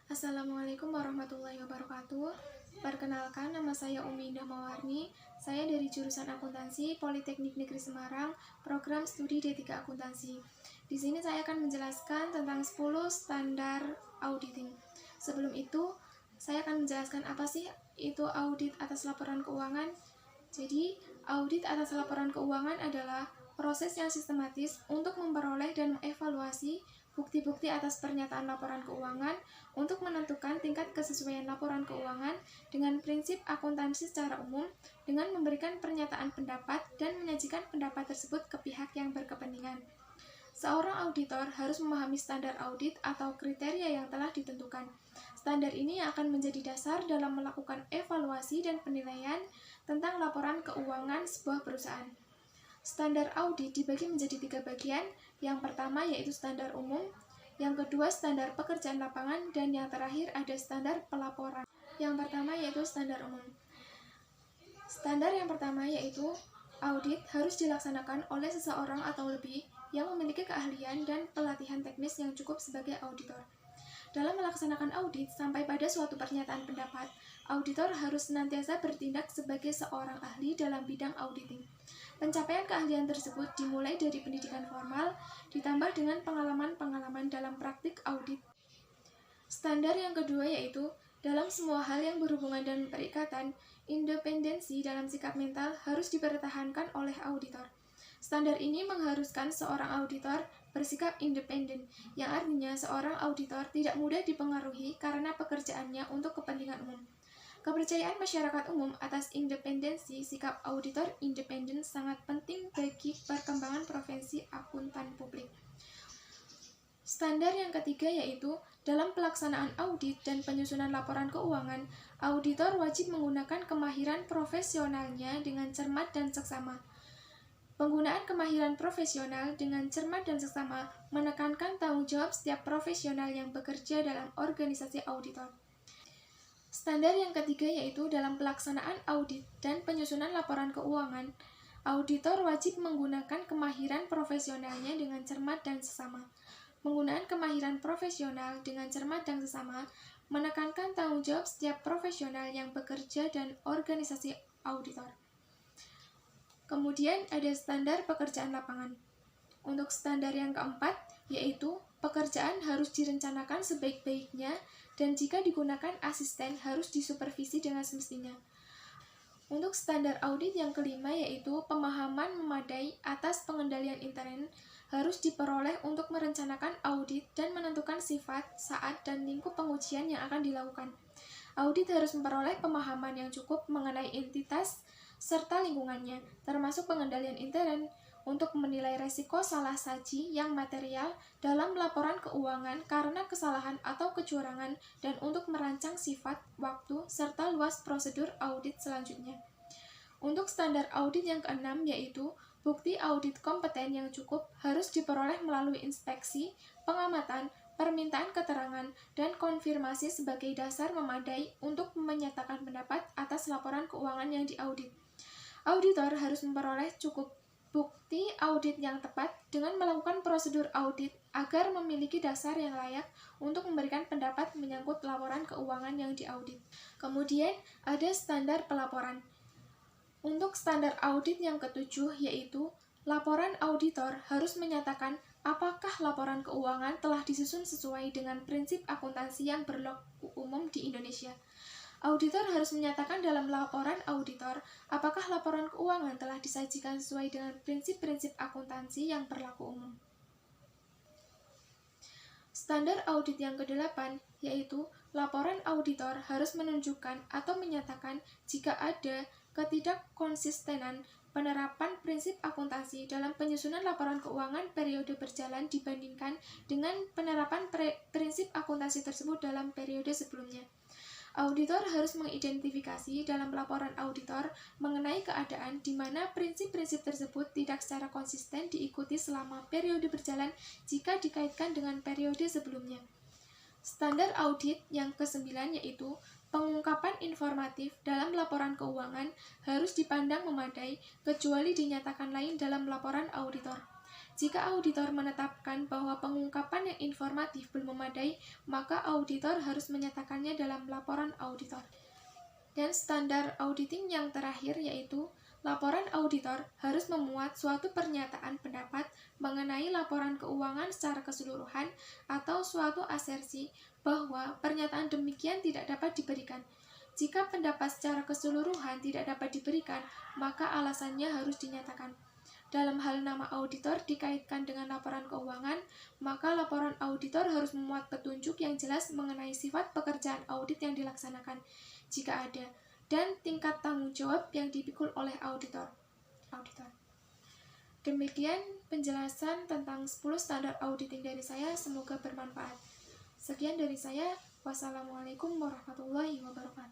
Assalamualaikum warahmatullahi wabarakatuh. Perkenalkan, nama saya Umi Indah Mawarni. Saya dari jurusan Akuntansi Politeknik Negeri Semarang, program studi D3 Akuntansi. Di sini saya akan menjelaskan tentang 10 standar auditing. Sebelum itu, saya akan menjelaskan apa sih itu audit atas laporan keuangan. Jadi, audit atas laporan keuangan adalah proses yang sistematis untuk memperoleh dan mengevaluasi bukti-bukti atas pernyataan laporan keuangan untuk menentukan tingkat kesesuaian laporan keuangan dengan prinsip akuntansi secara umum dengan memberikan pernyataan pendapat dan menyajikan pendapat tersebut ke pihak yang berkepentingan. Seorang auditor harus memahami standar audit atau kriteria yang telah ditentukan. Standar ini akan menjadi dasar dalam melakukan evaluasi dan penilaian tentang laporan keuangan sebuah perusahaan. Standar audit dibagi menjadi 3 bagian. Yang pertama yaitu standar umum, yang kedua standar pekerjaan lapangan, dan yang terakhir ada standar pelaporan. Yang pertama yaitu standar umum. Standar yang pertama yaitu audit harus dilaksanakan oleh seseorang atau lebih yang memiliki keahlian dan pelatihan teknis yang cukup sebagai auditor. Dalam melaksanakan audit sampai pada suatu pernyataan pendapat, auditor harus senantiasa bertindak sebagai seorang ahli dalam bidang auditing. Pencapaian keahlian tersebut dimulai dari pendidikan formal, ditambah dengan pengalaman-pengalaman dalam praktik audit. Standar yang kedua yaitu, dalam semua hal yang berhubungan dan perikatan, independensi dalam sikap mental harus dipertahankan oleh auditor. Standar ini mengharuskan seorang auditor bersikap independen, yang artinya seorang auditor tidak mudah dipengaruhi karena pekerjaannya untuk kepentingan umum. Kepercayaan masyarakat umum atas independensi sikap auditor independen sangat penting bagi perkembangan profesi akuntan publik. Standar yang ketiga yaitu, dalam pelaksanaan audit dan penyusunan laporan keuangan, auditor wajib menggunakan kemahiran profesionalnya dengan cermat dan seksama. Penggunaan kemahiran profesional dengan cermat dan seksama menekankan tanggung jawab setiap profesional yang bekerja dalam organisasi auditor. Standar yang ketiga yaitu dalam pelaksanaan audit dan penyusunan laporan keuangan, auditor wajib menggunakan kemahiran profesionalnya dengan cermat dan sesama. Penggunaan kemahiran profesional dengan cermat dan sesama menekankan tanggung jawab setiap profesional yang bekerja dan organisasi auditor. Kemudian ada standar pekerjaan lapangan. Untuk standar yang keempat, yaitu pekerjaan harus direncanakan sebaik-baiknya dan jika digunakan asisten harus disupervisi dengan semestinya. Untuk standar audit yang kelima yaitu pemahaman memadai atas pengendalian intern harus diperoleh untuk merencanakan audit dan menentukan sifat, saat, dan lingkup pengujian yang akan dilakukan. Audit harus memperoleh pemahaman yang cukup mengenai entitas serta lingkungannya, termasuk pengendalian intern, untuk menilai resiko salah saji yang material dalam laporan keuangan karena kesalahan atau kecurangan dan untuk merancang sifat, waktu, serta luas prosedur audit selanjutnya. Untuk standar audit yang keenam yaitu bukti audit kompeten yang cukup harus diperoleh melalui inspeksi, pengamatan, permintaan keterangan, dan konfirmasi sebagai dasar memadai untuk menyatakan pendapat atas laporan keuangan yang diaudit. Auditor harus memperoleh cukup bukti audit yang tepat dengan melakukan prosedur audit agar memiliki dasar yang layak untuk memberikan pendapat menyangkut laporan keuangan yang diaudit. Kemudian ada standar pelaporan. Untuk standar audit yang ketujuh yaitu laporan auditor harus menyatakan apakah laporan keuangan telah disusun sesuai dengan prinsip akuntansi yang berlaku umum di Indonesia. Auditor harus menyatakan dalam laporan auditor apakah laporan keuangan telah disajikan sesuai dengan prinsip-prinsip akuntansi yang berlaku umum. Standar audit yang ke-8 yaitu laporan auditor harus menunjukkan atau menyatakan jika ada ketidakkonsistenan penerapan prinsip akuntansi dalam penyusunan laporan keuangan periode berjalan dibandingkan dengan penerapan prinsip akuntansi tersebut dalam periode sebelumnya. Auditor harus mengidentifikasi dalam laporan auditor mengenai keadaan di mana prinsip-prinsip tersebut tidak secara konsisten diikuti selama periode berjalan jika dikaitkan dengan periode sebelumnya. Standar audit yang ke-9 yaitu pengungkapan informatif dalam laporan keuangan harus dipandang memadai kecuali dinyatakan lain dalam laporan auditor. Jika auditor menetapkan bahwa pengungkapan yang informatif belum memadai, maka auditor harus menyatakannya dalam laporan auditor. Dan standar auditing yang terakhir yaitu laporan auditor harus memuat suatu pernyataan pendapat mengenai laporan keuangan secara keseluruhan atau suatu asersi bahwa pernyataan demikian tidak dapat diberikan. Jika pendapat secara keseluruhan tidak dapat diberikan, maka alasannya harus dinyatakan. Dalam hal nama auditor dikaitkan dengan laporan keuangan, maka laporan auditor harus memuat petunjuk yang jelas mengenai sifat pekerjaan audit yang dilaksanakan, jika ada, dan tingkat tanggung jawab yang dipikul oleh auditor. Demikian penjelasan tentang 10 standar auditing dari saya, semoga bermanfaat. Sekian dari saya, wassalamualaikum warahmatullahi wabarakatuh.